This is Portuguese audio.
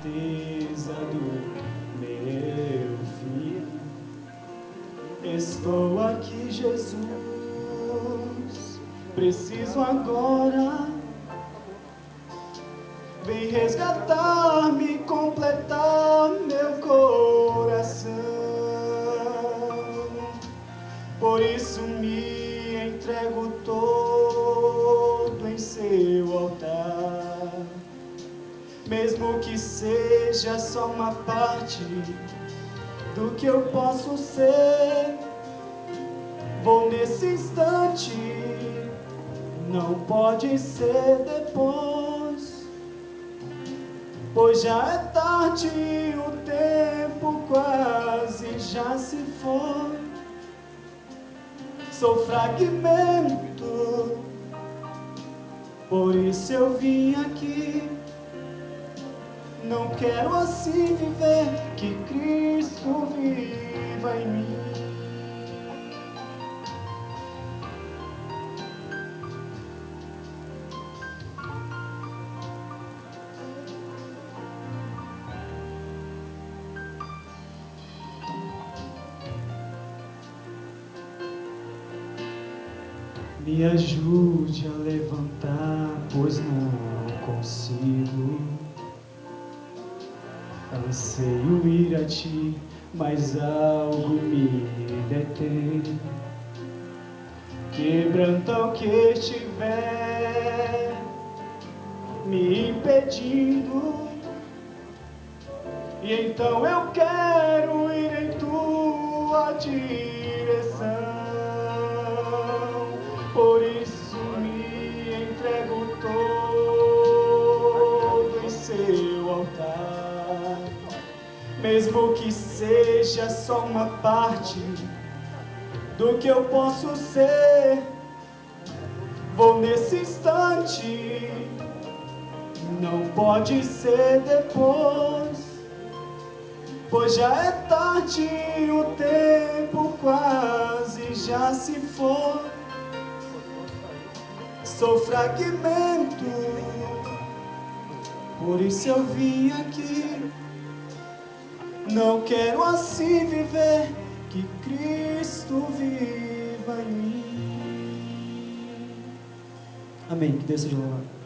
certeza do meu fim. Estou aqui, Jesus, preciso agora. Vem resgatar-me, completar meu coração. Por isso me entrego todo em seu altar. Mesmo que seja só uma parte do que eu posso ser, vou nesse instante, não pode ser depois, pois já é tarde, o tempo quase já se foi. Sou fragmento, por isso eu vim aqui. Não quero assim viver, que Cristo viva em mim. Me ajude a levantar, pois não consigo. Anseio ir a ti, mas algo me detém. Quebranta o que estiver me impedindo, e então eu quero ir em tua direção. Por isso me entrego todo em seu altar. Mesmo que seja só uma parte do que eu posso ser, vou nesse instante, não pode ser depois, pois já é tarde, o tempo quase já se foi. Sou fragmento, por isso eu vim aqui. Não quero assim viver, que Cristo viva em mim. Amém. Que Deus seja louvado.